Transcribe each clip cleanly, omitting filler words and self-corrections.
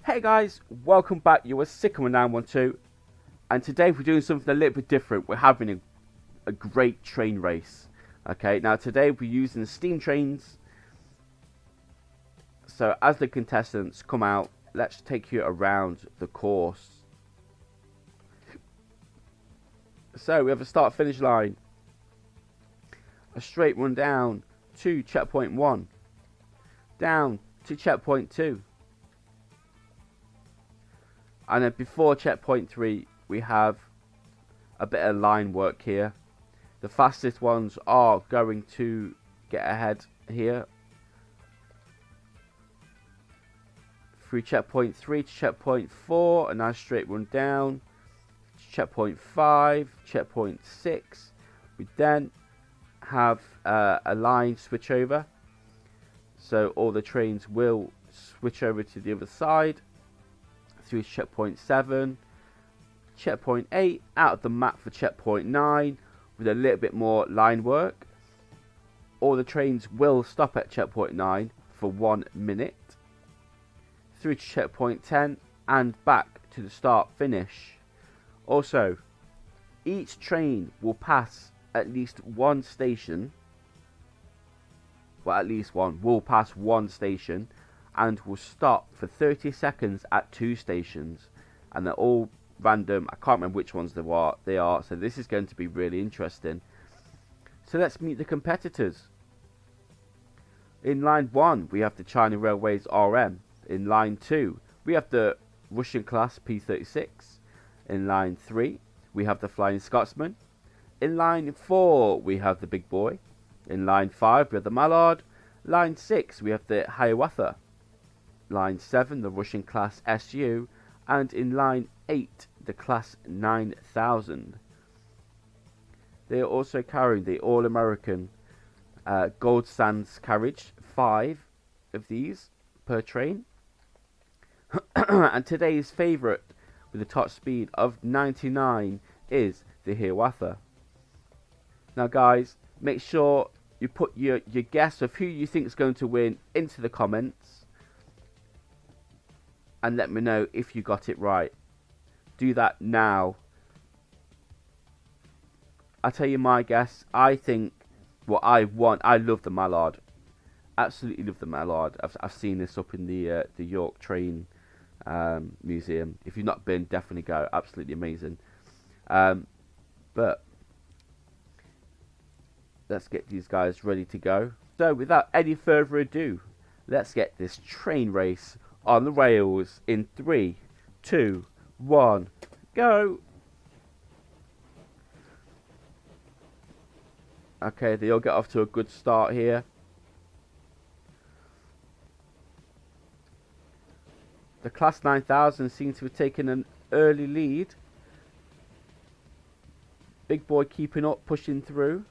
Hey guys, welcome back. You're Sycamore 912, and today we're doing something a little bit different. We're having a great train race. Okay, now today we're using the steam trains. So as the contestants come out, let's take you around the course. So we have a start finish line, a straight run down to checkpoint 1, down to checkpoint 2. And then before checkpoint 3, we have a bit of line work here. The fastest ones are going to get ahead here. Through checkpoint 3 to checkpoint 4, a nice straight run down. Checkpoint 5, checkpoint 6. We then have a line switch over. So all the trains will switch over to the other side. Through checkpoint 7, checkpoint 8, out of the map for checkpoint 9 with a little bit more line work. All the trains will stop at checkpoint 9 for 1 minute. Through to checkpoint 10 and back to the start finish. Also, each train will pass at least one station. Well, at least one will pass one station and will stop for 30 seconds at 2 stations, and they're all random. I can't remember which ones they are, so this is going to be really interesting. So let's meet the competitors. In line 1 we have the China Railways RM. In line 2 we have the Russian class P36. In line 3 we have the Flying Scotsman. In line 4 we have the Big Boy. In line 5 we have the Mallard. Line 6 we have the Hiawatha. Line 7 the Russian class SU, and in line 8 the class 9000. They are also carrying the All-American Gold Sands carriage, 5 of these per train. And today's favourite with a top speed of 99 is the Hiawatha. Now guys, make sure you put your guess of who you think is going to win into the comments. And let me know if you got it right. Do that now. I'll tell you my guess. I think what I want. I love the Mallard. Absolutely love the Mallard. I've seen this up in the York Train Museum. If you've not been, definitely go. Absolutely amazing. But let's get these guys ready to go. So without any further ado, let's get this train race on the rails in 3, 2, 1, go! Okay, they all get off to a good start here. The Class 9000 seems to have taken an early lead. Big Boy keeping up, pushing through.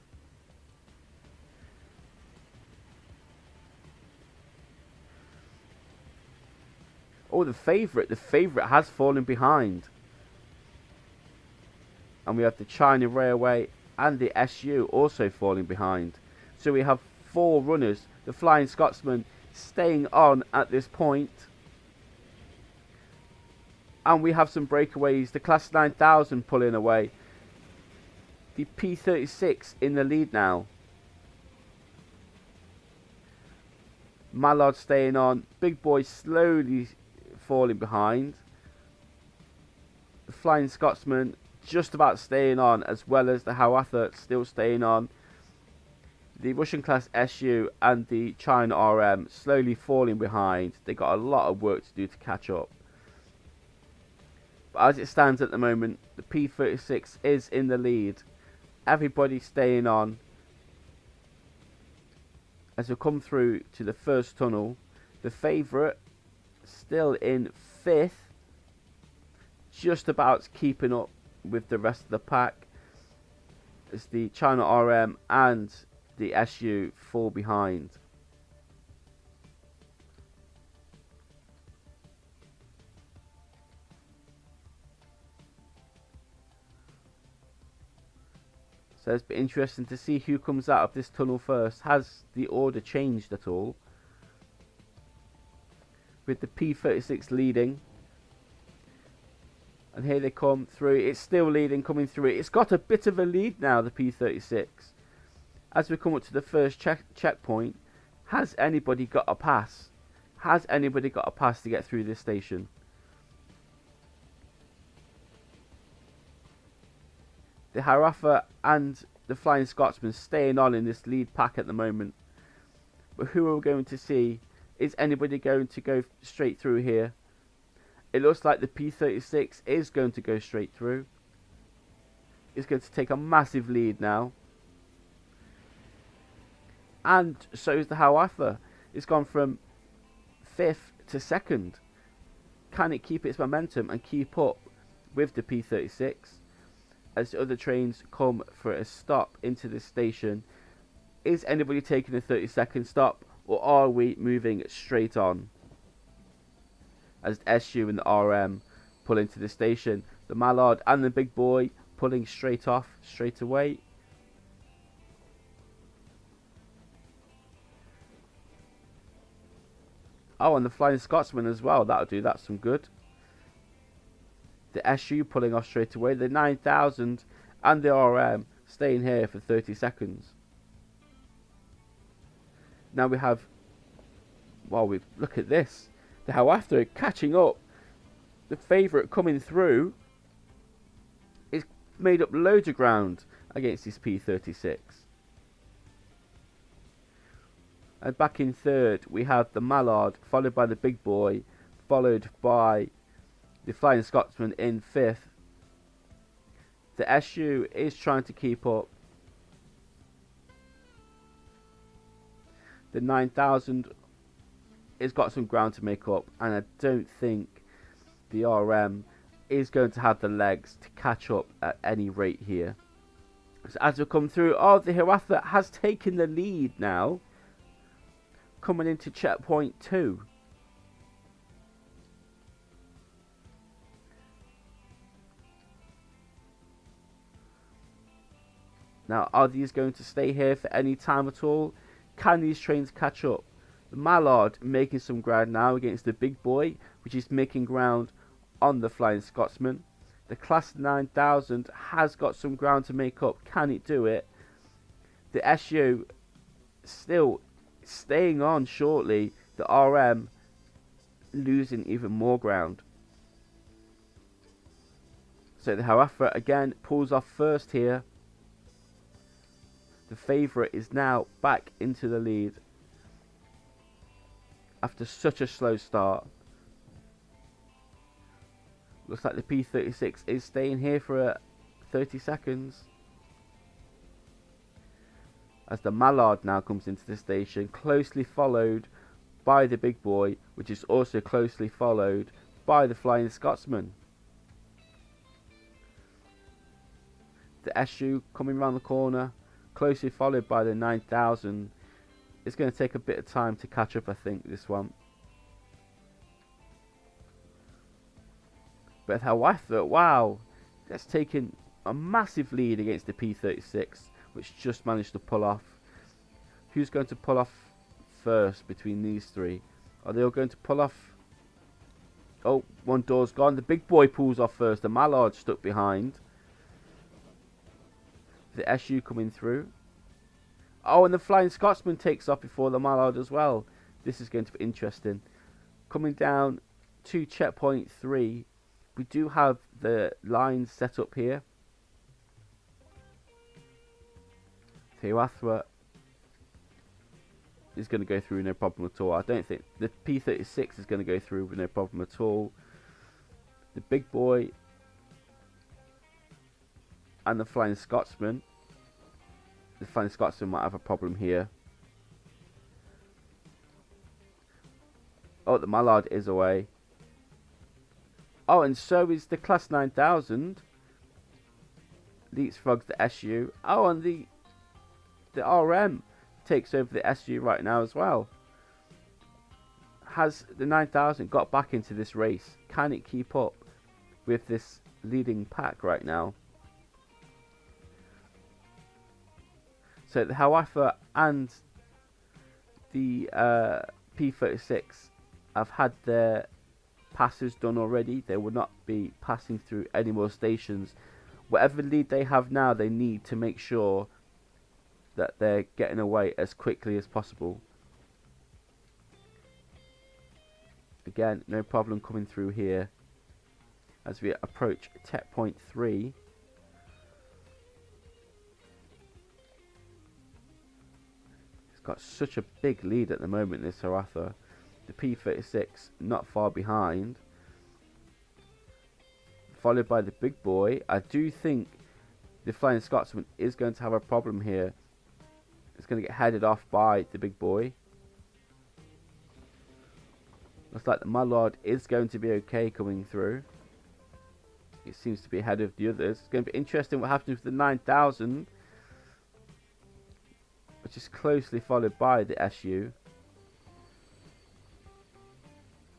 Oh, the favourite has fallen behind. And we have the China Railway and the SU also falling behind. So we have 4 runners. The Flying Scotsman staying on at this point. And we have some breakaways. The Class 9000 pulling away. The P36 in the lead now. Mallard staying on. Big Boy slowly falling behind. The Flying Scotsman just about staying on, as well as the Hiawatha still staying on. The Russian class SU and the China RM slowly falling behind. They got a lot of work to do to catch up. But as it stands at the moment, the P36 is in the lead. Everybody staying on. As we come through to the first tunnel, the favourite still in 5th, just about keeping up with the rest of the pack as the China RM and the SU fall behind. So it's been interesting to see who comes out of this tunnel first. Has the order changed at all? with the P36 leading. And here they come through. It's still leading, coming through. It's got a bit of a lead now, the P36. As we come up to the first checkpoint, has anybody got a pass? Has anybody got a pass to get through this station? The Harafa and the Flying Scotsman staying on in this lead pack at the moment. But who are we going to see? Is anybody going to go straight through here? It looks like the P36 is going to go straight through. It's going to take a massive lead now. And so is the Harafa. It's gone from 5th to 2nd. Can it keep its momentum and keep up with the P36? As the other trains come for a stop into this station, is anybody taking a 30-second stop, or are we moving straight on? As the SU and the RM pull into the station, the Mallard and the Big Boy pulling straight off, straight away. Oh, and the Flying Scotsman as well, that'll do that some good. The SU pulling off straight away. The 9000 and the RM staying here for 30 seconds. Now we have, well, look at this. The Harafa catching up. The favourite coming through is made up loads of ground against this P36. And back in third, we have the Mallard, followed by the Big Boy, followed by the Flying Scotsman in 5th. The SU is trying to keep up. The 9000 has got some ground to make up, and I don't think the RM is going to have the legs to catch up at any rate here. So as we come through, oh, the Harafa has taken the lead now, coming into checkpoint 2. Now, are these going to stay here for any time at all? Can these trains catch up? The Mallard making some ground now against the Big Boy, which is making ground on the Flying Scotsman. The Class 9000 has got some ground to make up. Can it do it? The SU still staying on shortly. The RM losing even more ground. So the Harafa again pulls off first here. The favourite is now back into the lead after such a slow start. Looks like the P36 is staying here for 30 seconds. As the Mallard now comes into the station, closely followed by the Big Boy, which is also closely followed by the Flying Scotsman. The SU coming around the corner, closely followed by the 9000. It's going to take a bit of time to catch up, I think, this one. But Harafa, wow, that's taken a massive lead against the P36, which just managed to pull off. Who's going to pull off first between these three? Are they all going to pull off? Oh, one door's gone. The Big Boy pulls off first. The Mallard stuck behind. The SU coming through. Oh, and the Flying Scotsman takes off before the Mallard as well. This is going to be interesting. Coming down to checkpoint 3, we do have the lines set up here. Harafa is going to go through no problem at all. I don't think the P36 is going to go through with no problem at all. The Big Boy and the Flying Scotsman. The Flying Scotsman might have a problem here. Oh, the Mallard is away. Oh, and so is the Class 9000. Leapfrogs the SU. Oh, and the RM takes over the SU right now as well. Has the 9000 got back into this race? Can it keep up with this leading pack right now? So the Harafa and the P36 have had their passes done already. They will not be passing through any more stations. Whatever lead they have now, they need to make sure that they're getting away as quickly as possible. Again, no problem coming through here as we approach checkpoint 3. He's got such a big lead at the moment, this Hawafra. The P36 not far behind, followed by the big boy. I do think the Flying Scotsman is going to have a problem here. It's going to get headed off by the big boy. Looks like the Mallard is going to be okay coming through. It seems to be ahead of the others. It's going to be interesting what happens with the 9000, which is closely followed by the SU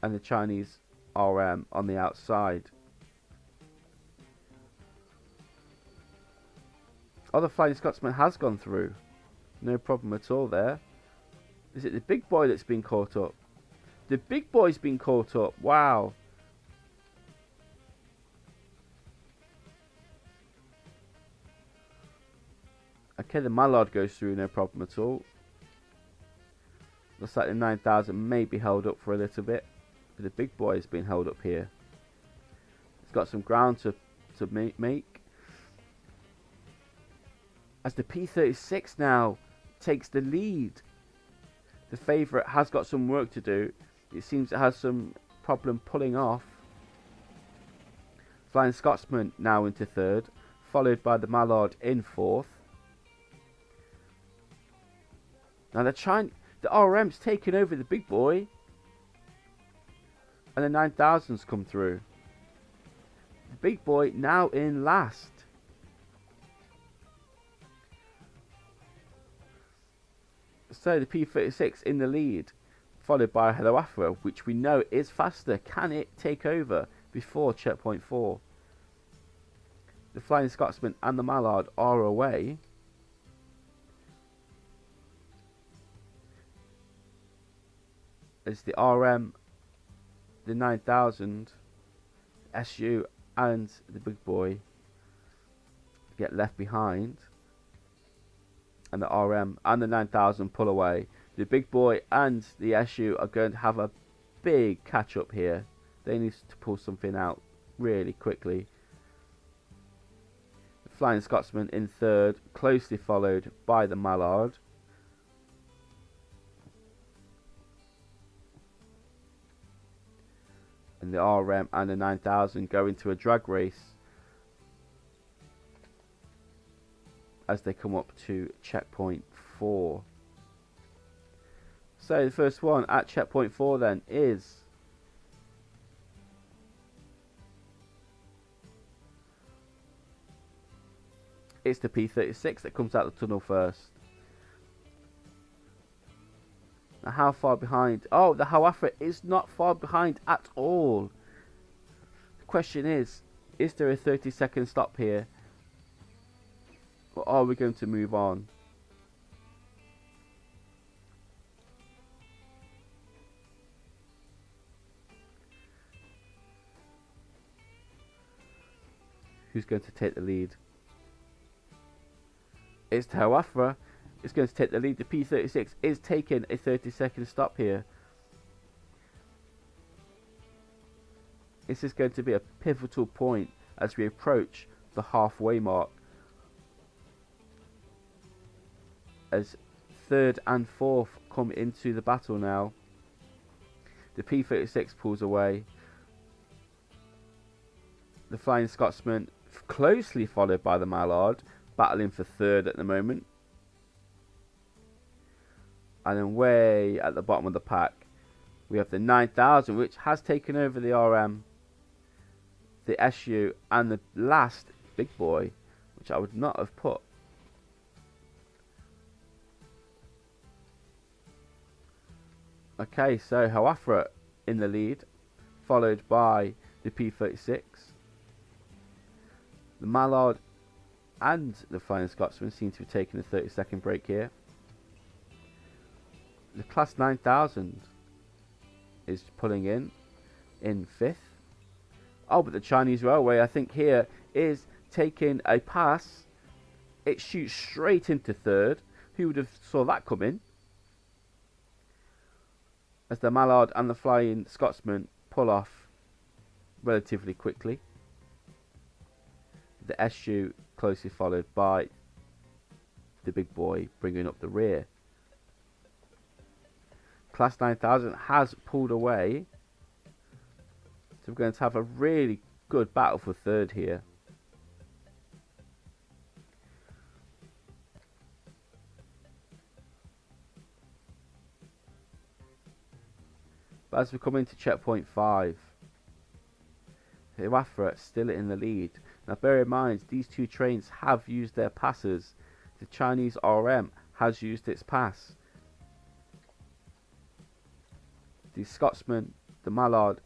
and the Chinese RM on the outside. Oh, the Flying Scotsman has gone through. No problem at all there. Is it the big boy that's been caught up? The big boy's been caught up. Wow. Okay, the Mallard goes through, no problem at all. Looks like the 9000 may be held up for a little bit. But the big boy has been held up here. It's got some ground to make. As the P36 now takes the lead. The favourite has got some work to do. It seems it has some problem pulling off. Flying Scotsman now into third, followed by the Mallard in fourth. Now the RM's taken over the big boy, and the 9000's come through. The big boy now in last. So the P36 in the lead, followed by Hawafra, which we know is faster. Can it take over before checkpoint 4? The Flying Scotsman and the Mallard are away. As the RM, the 9000, SU and the big boy get left behind. And the RM and the 9000 pull away. The big boy and the SU are going to have a big catch up here. They need to pull something out really quickly. The Flying Scotsman in third, closely followed by the Mallard. And the RM and the 9000 go into a drag race as they come up to checkpoint 4. So the first one at checkpoint 4 then is it's the P36 that comes out the tunnel first. Now how far behind? Oh, the Hawafra is not far behind at all. The question is there a 30-second stop here? Or are we going to move on? Who's going to take the lead? It's the Hawafra. It's going to take the lead. The P36 is taking a 30-second stop here. This is going to be a pivotal point as we approach the halfway mark. As third and fourth come into the battle now. The P36 pulls away. The Flying Scotsman closely followed by the Mallard, battling for third at the moment. And then way at the bottom of the pack, we have the 9000, which has taken over the RM, the SU, and the last big boy, which I would not have put. Okay, so Hawafra in the lead, followed by the P36. The Mallard and the Flying Scotsman seem to be taking a 30-second break here. The Class 9000 is pulling in 5th. Oh, but the Chinese Railway, I think here, is taking a pass. It shoots straight into 3rd. Who would have saw that coming? As the Mallard and the Flying Scotsman pull off relatively quickly. The SU closely followed by the Big Boy bringing up the rear. Class 9000 has pulled away. So we're going to have a really good battle for 3rd here. But as we come into checkpoint 5, Hiawatha still in the lead. Now bear in mind, these two trains have used their passes. The Chinese RM has used its pass. The Scotsman, the Mallard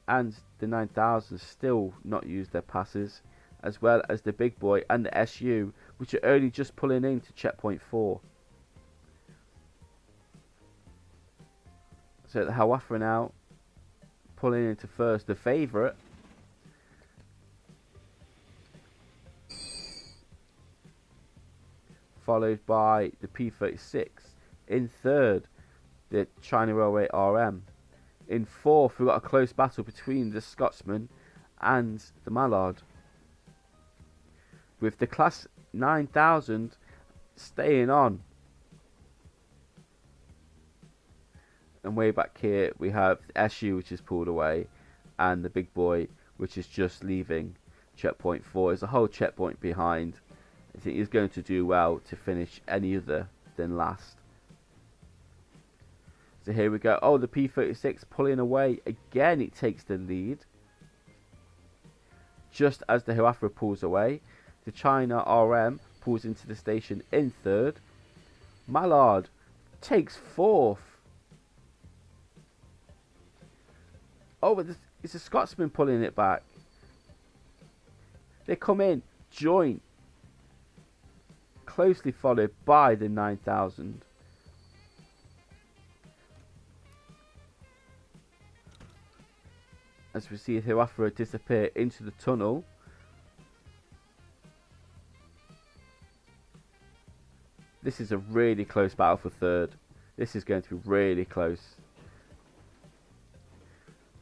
and the 9000 still not used their passes, as well as the Big Boy and the SU, which are only just pulling into checkpoint 4. So the Hiawatha now pulling into first, the favourite. Followed by the P36. In 3rd, the China Railway RM. In 4th, we've got a close battle between the Scotsman and the Mallard, with the Class 9000 staying on. And way back here we have the SU, which is pulled away, and the Big Boy, which is just leaving checkpoint 4. There's a whole checkpoint behind. I think he's going to do well to finish any other than last. So here we go. Oh, the P36 pulling away again. It takes the lead. Just as the Hiawatha pulls away, the China RM pulls into the station in 3rd. Mallard takes 4th. Oh, but it's a Scotsman pulling it back. They come in, join, closely followed by the 9000. As we see Hiawatha disappear into the tunnel. This is a really close battle for 3rd. This is going to be really close.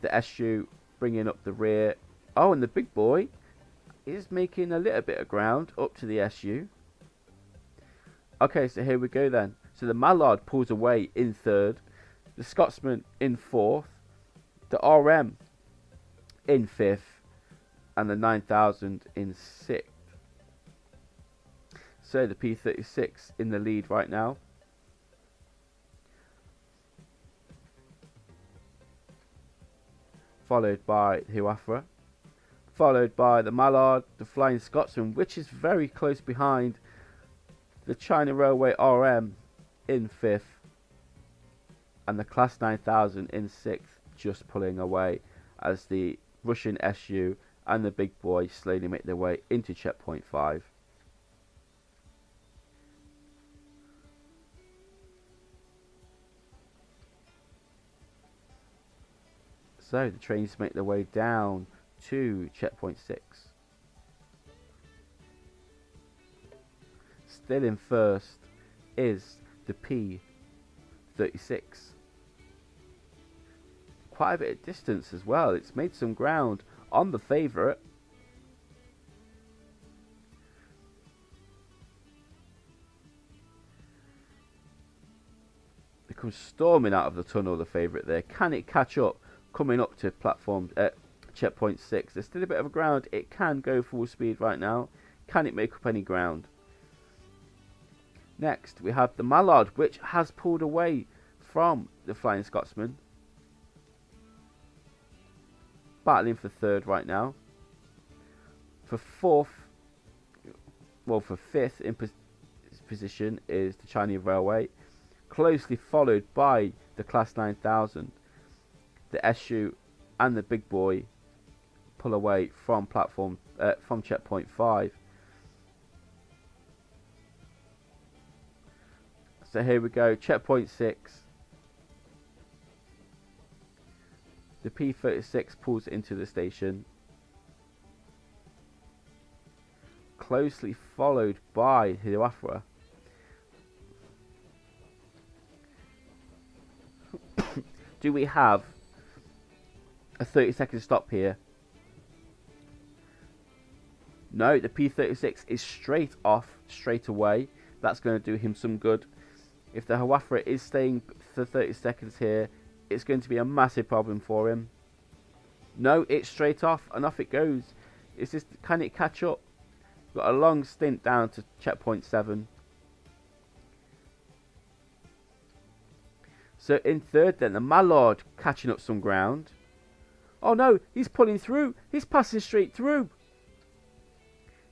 The SU bringing up the rear. Oh, and the Big Boy is making a little bit of ground up to the SU. Okay, so here we go then. So the Mallard pulls away in 3rd. The Scotsman in 4th. The RM in 5th. And the 9000 in 6th. So the P36 in the lead right now. Followed by Hiawatha, followed by the Mallard, the Flying Scotsman, which is very close behind the China Railway RM in 5th, and the Class 9000 in 6th, just pulling away as the Russian SU and the Big Boy slowly make their way into checkpoint 5. So the trains make their way down to checkpoint 6. Still in first is the P36. Quite a bit of distance as well. It's made some ground on the favourite. It comes storming out of the tunnel, the favourite there. Can it catch up? Coming up to platform checkpoint 6. There's still a bit of a ground. It can go full speed right now. Can it make up any ground? Next we have the Mallard, which has pulled away from the Flying Scotsman. Battling for 3rd right now. For 5th in position is the Chinese Railway, closely followed by the Class 9000. The SU and the Big Boy pull away from from checkpoint 5. So here we go, checkpoint 6. The P-36 pulls into the station, closely followed by Hiawatha. Do we have a 30-second stop here? No, the P-36 is straight off, straight away. That's going to do him some good. If the Hiawatha is staying for 30 seconds here, it's going to be a massive problem for him. No, it's straight off, and off it goes. It's just, can it catch up? Got a long stint down to checkpoint 7. So in third then, the Mallard catching up some ground. Oh no, he's pulling through. He's passing straight through.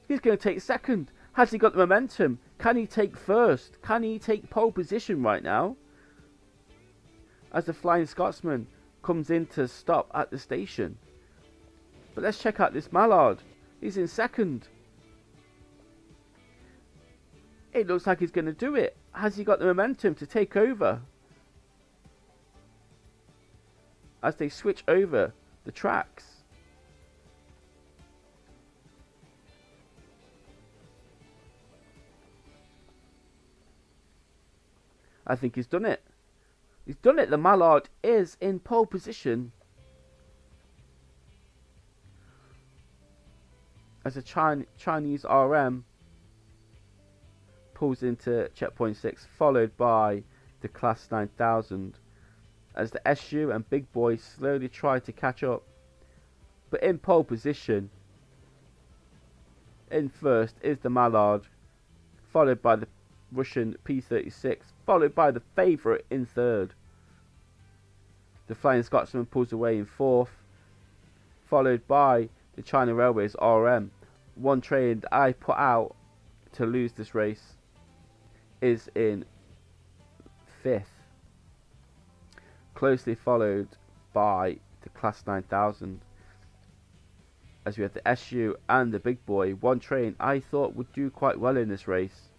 He's going to take second. Has he got the momentum? Can he take first? Can he take pole position right now? As the Flying Scotsman comes in to stop at the station. But let's check out this Mallard. He's in second. It looks like he's going to do it. Has he got the momentum to take over? As they switch over the tracks. I think he's done it. He's done it. The Mallard is in pole position. As a Chinese RM pulls into checkpoint 6, followed by the Class 9000. As the SU and Big Boy slowly try to catch up. But in pole position, in first is the Mallard, followed by the Russian P-36, followed by the favourite in third. The Flying Scotsman pulls away in fourth, followed by the China Railways RM. One train that I put out to lose this race is in fifth, closely followed by the Class 9000. As we have the SU and the Big Boy, one train I thought would do quite well in this race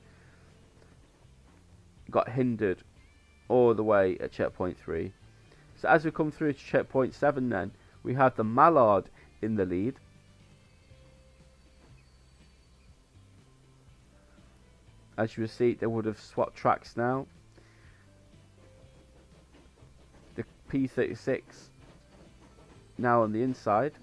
got hindered all the way at checkpoint 3. So as we come through to checkpoint 7 then, we have the Mallard in the lead. As you will see, they would have swapped tracks now. The P-36 now on the inside.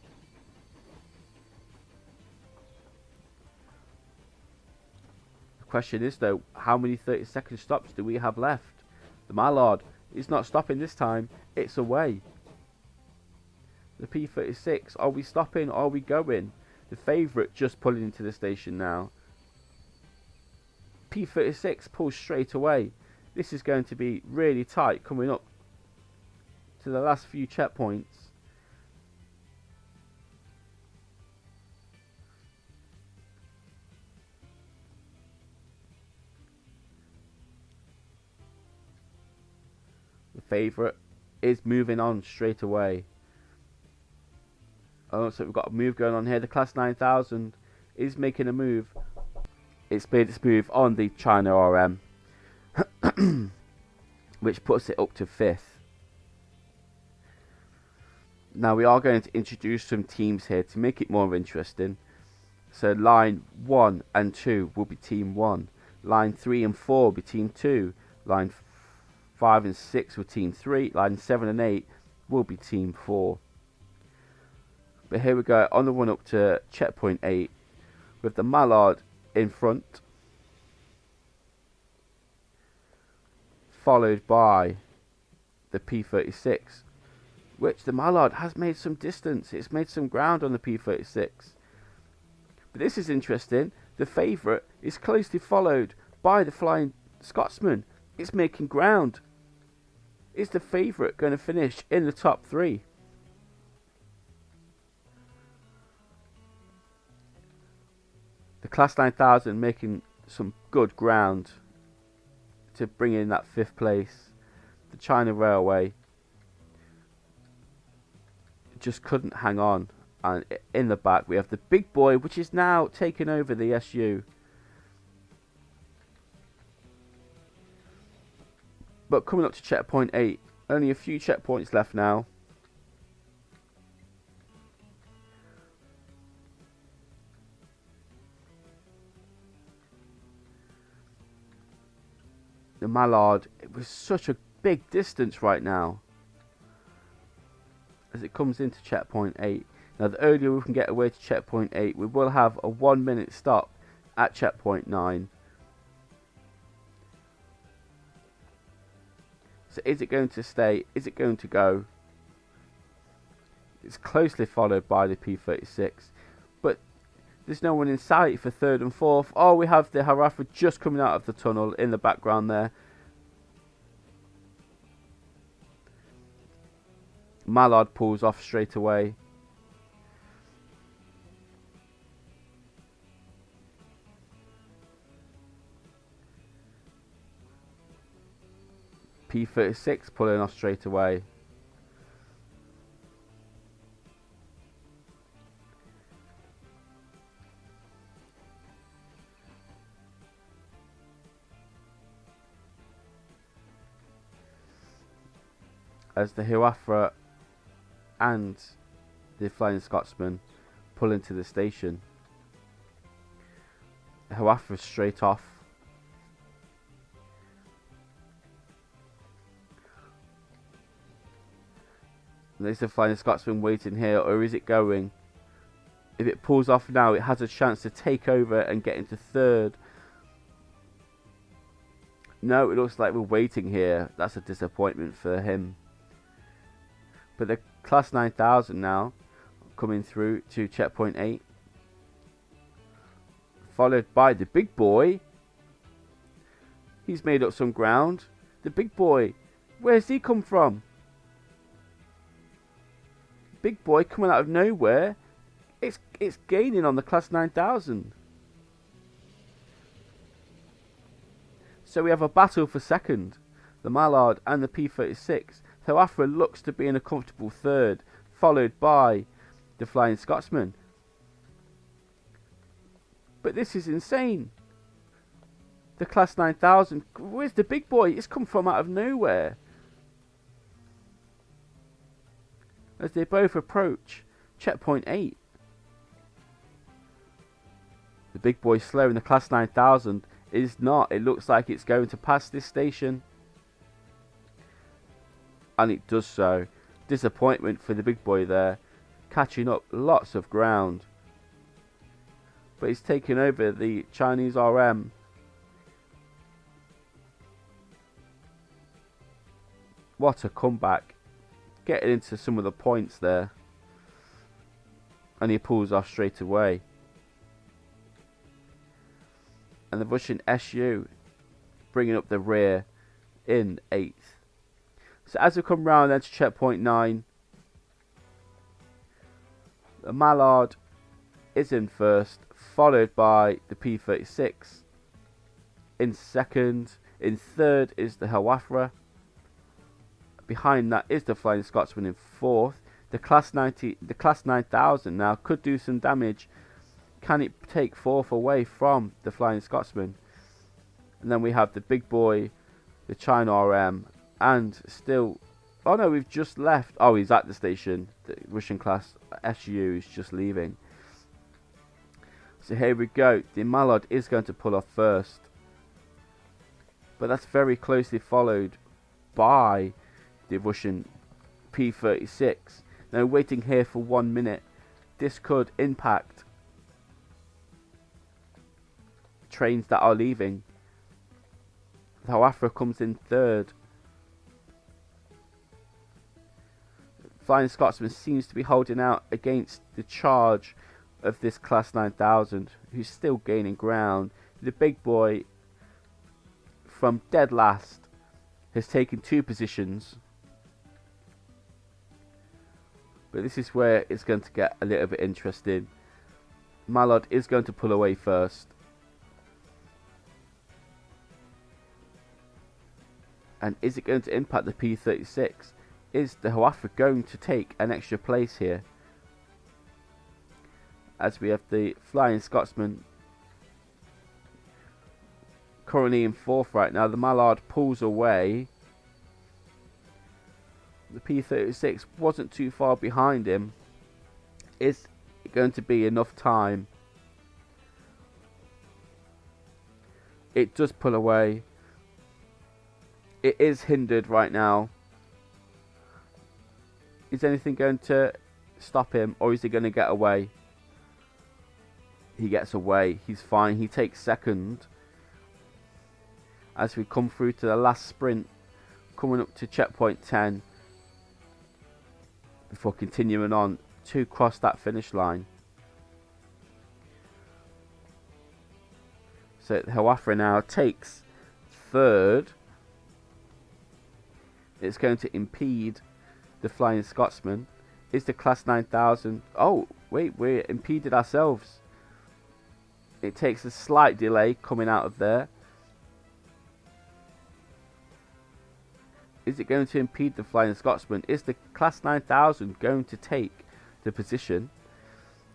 The question is though, how many 30-second stops do we have left? The Mallard is not stopping this time, it's away. The P-36, are we stopping or are we going? The favourite just pulling into the station now. P-36 pulls straight away. This is going to be really tight coming up to the last few checkpoints. The favourite is moving on straight away. Oh, so we've got a move going on here. The Class 9000 is making a move. It's made its move on the China RM, which puts it up to 5th. Now we are going to introduce some teams here to make it more interesting. So line 1 and 2 will be team 1. Line 3 and 4 will be team 2. Line 5 and 6 will be team 3. Line 7 and 8 will be team 4. But here we go on the run up to checkpoint 8 with the Mallard in front, followed by the P-36, which the Mallard has made some distance. It's made some ground on the P-36. But this is interesting. The favourite is closely followed by the Flying Scotsman. It's making ground. Is the favourite going to finish in the top 3? The Class 9000 making some good ground to bring in that 5th place. The China Railway just couldn't hang on. And in the back we have the Big Boy, which is now taking over the SU. But coming up to checkpoint 8, only a few checkpoints left now. Mallard, it was such a big distance right now as it comes into checkpoint 8. Now the earlier we can get away to checkpoint 8, we will have a 1 minute stop at checkpoint 9. So is it going to stay? Is it going to go? It's closely followed by the P36, but there's no one in sight for third and fourth. Oh, we have the Hawafra just coming out of the tunnel in the background there. Mallard pulls off straight away. P36 pulling off straight away. As the Hawafra and the Flying Scotsman pull into the station. Hawafra straight off. And there's the Flying Scotsman waiting here, or is it going? If it pulls off now, it has a chance to take over and get into third. No, it looks like we're waiting here. That's a disappointment for him. But the Class 9000 now coming through to checkpoint 8, followed by the big boy. He's made up some ground. The big boy, where's he come from? Big boy coming out of nowhere. It's gaining on the Class 9000. So we have a battle for second. The Mallard and the P36. Hawafra looks to be in a comfortable third, followed by the Flying Scotsman. But this is insane. The Class 9000, where's the big boy? It's come from out of nowhere. As they both approach checkpoint 8. The big boy slow in the Class 9000 is not. It looks like it's going to pass this station. And it does so. Disappointment for the big boy there. Catching up lots of ground. But he's taken over the Chinese RM. What a comeback. Getting into some of the points there. And he pulls off straight away. And the Russian SU bringing up the rear in 8th. So as we come round then to checkpoint 9, the Mallard is in first, followed by the P36 in second. In third is the Hawafra. Behind that is the Flying Scotsman in fourth. The Class 9000 now could do some damage. Can it take fourth away from the Flying Scotsman? And then we have the big boy, the China RM, and still... Oh no, we've just left. Oh, he's at the station. The Russian class SU is just leaving. So here we go. The Mallard is going to pull off first. But that's very closely followed by the Russian P36. Now waiting here for 1 minute. This could impact trains that are leaving. Hawafra comes in third. Flying Scotsman seems to be holding out against the charge of this Class 9000, who's still gaining ground. The big boy from dead last has taken 2 positions. But this is where it's going to get a little bit interesting. Mallard is going to pull away first. And is it going to impact the P36? Is the Hawafra going to take an extra place here? As we have the Flying Scotsman currently in fourth right now. The Mallard pulls away. The P36 wasn't too far behind him. Is it going to be enough time? It does pull away. It is hindered right now. Is anything going to stop him, or is he going to get away? He gets away. He's fine. He takes second. As we come through to the last sprint, coming up to checkpoint 10, before continuing on to cross that finish line. So Hawafra now takes third. It's going to impede the Flying Scotsman. Is the Class 9000... Oh, wait, we're impeded ourselves. It takes a slight delay coming out of there. Is it going to impede the Flying Scotsman? Is the Class 9000 going to take the position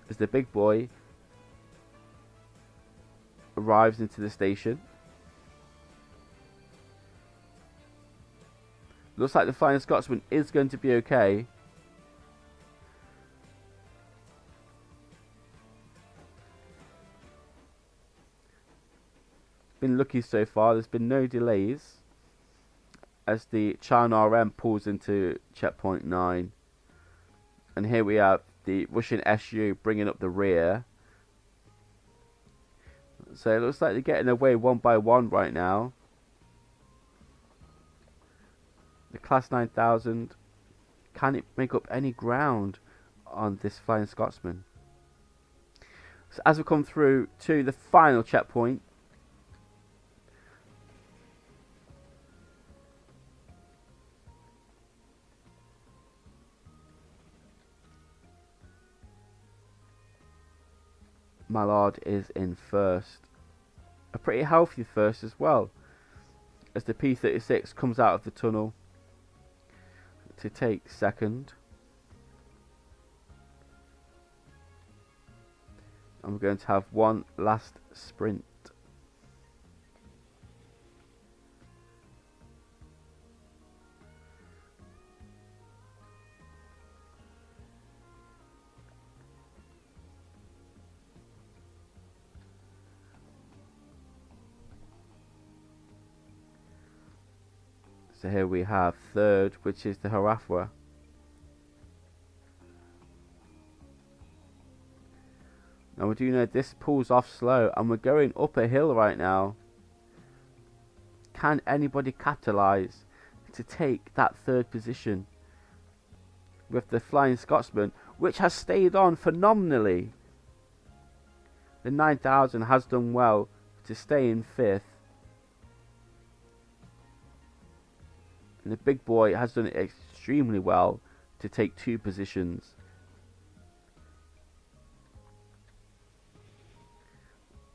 as the big boy arrives into the station? Looks like the Flying Scotsman is going to be okay. Been lucky so far. There's been no delays as the China RM pulls into checkpoint 9. And here we have the Russian SU bringing up the rear. So it looks like they're getting away one by one right now. The Class 9000, can it make up any ground on this Flying Scotsman? So as we come through to the final checkpoint, Mallard is in first. A pretty healthy first as well, as the P36 comes out of the tunnel to take second. And we're going to have one last sprint. So here we have third, which is the Hawafra. Now we do know this pulls off slow, and we're going up a hill right now. Can anybody capitalise to take that third position with the Flying Scotsman, which has stayed on phenomenally? The 9000 has done well to stay in fifth. And the big boy has done it extremely well to take two positions.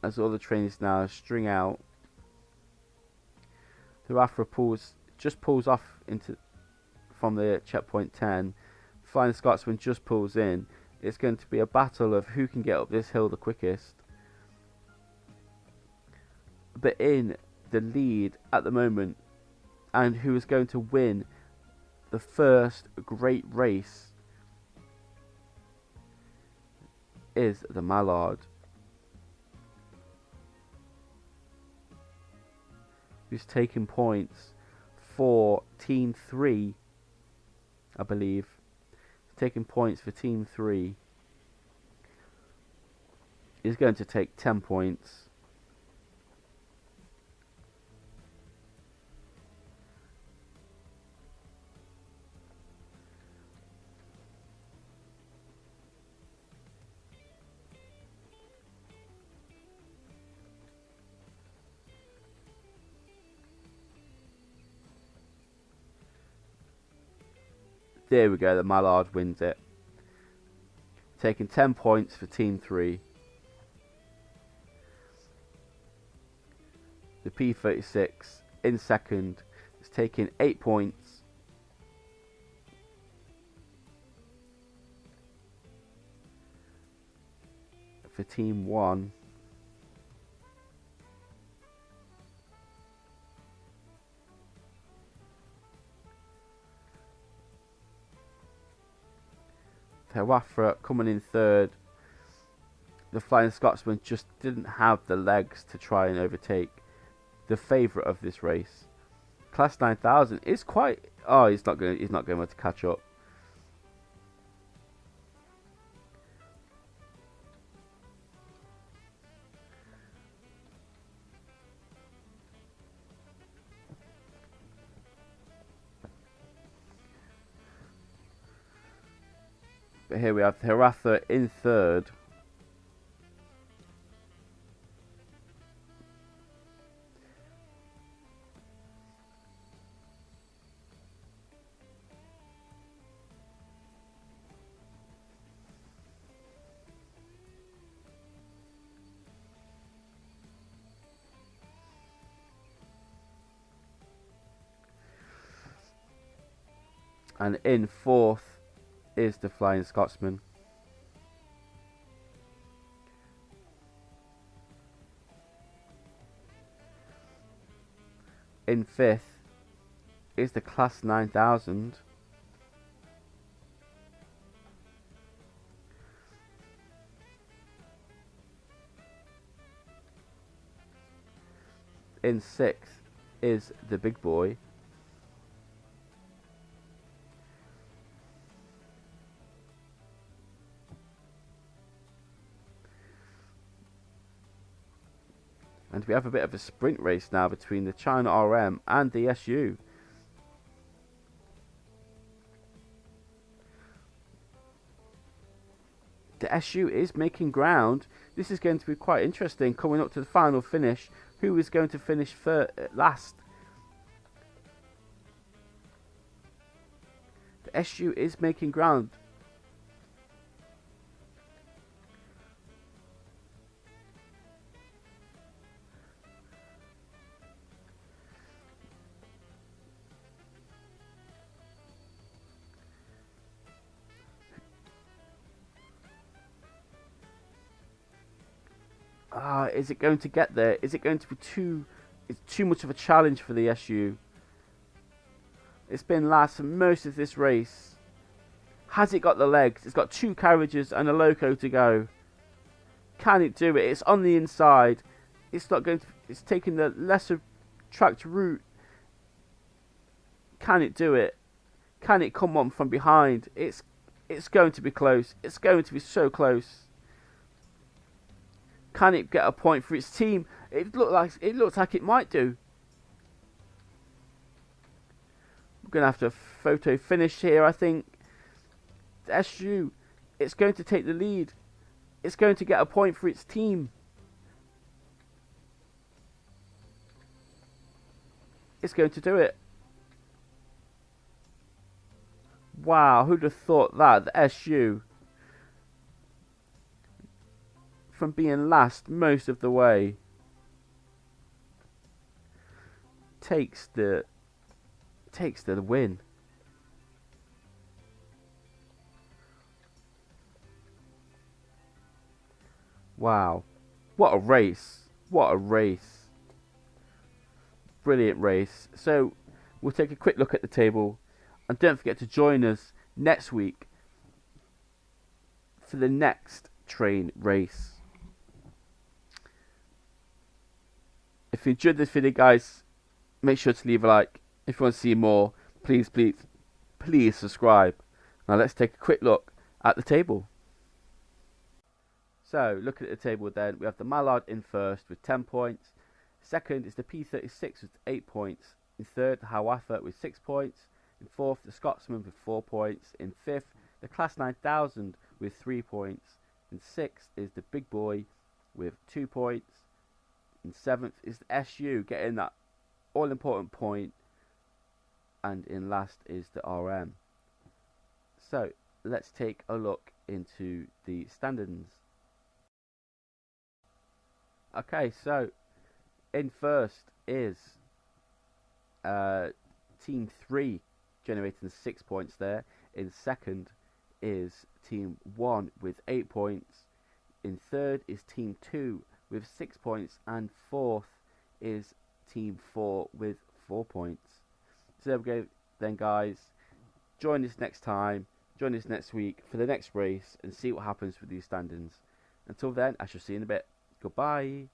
As all the trains now string out, the Hawafra pulls off into from the checkpoint 10. Flying Scotsman just pulls in. It's going to be a battle of who can get up this hill the quickest. But in the lead at the moment, and who is going to win the first great race, is the Mallard, who's taking points for Team 3, I believe. Taking points for Team 3. Is going to take 10 points. There we go, the Mallard wins it. Taking 10 points for Team 3. The P36 in second is taking 8 points. For Team 1. Hawafra coming in third. The Flying Scotsman just didn't have the legs to try and overtake the favourite of this race. Class 9000 is quite. Oh, he's not going to be able to catch up. But here we have Heratha in third. And in fourth is the Flying Scotsman. In fifth is the Class 9000. In sixth is the Big Boy. And we have a bit of a sprint race now between the China RM and the SU. The SU is making ground. This is going to be quite interesting coming up to the final finish. Who is going to finish last? The SU is making ground. Is it going to get there? Is it going to be too much of a challenge for the SU? It's been last for most of this race. Has it got the legs? It's got 2 carriages and a loco to go. Can it do it? It's on the inside. It's not going to. It's taking the lesser tracked route. Can it do it? Can it come on from behind? It's going to be close. It's going to be so close. Can it get a point for its team? It looks like it might do. We're gonna have to photo finish here, I think. The SU, it's going to take the lead. It's going to get a point for its team. It's going to do it. Wow, who'd have thought that? The SU, from being last most of the way, takes the win. Wow, what a race. What a race. Brilliant race. So we'll take a quick look at the table, and don't forget to join us next week for the next train race. If you enjoyed this video, guys, make sure to leave a like. If you want to see more, please subscribe. Now let's take a quick look at the table. So looking at the table then, we have the Mallard in first with 10 points. Second is the P36 with 8 points. In third, the Hiawatha with 6 points. In fourth, the Scotsman with 4 points. In fifth, the Class 9000 with 3 points. In sixth is the Big Boy with 2 points. In seventh is the SU getting that all-important point. And in last is the RM. So let's take a look into the standings. Okay, so in first is Team 3 generating 6 points there. In second is Team 1 with 8 points. In third is Team 2 with 6 points. And fourth is Team 4 with 4 points. So there we go then, guys. Join us next time. Join us next week for the next race and see what happens with these standings. Until then, I shall see you in a bit. Goodbye.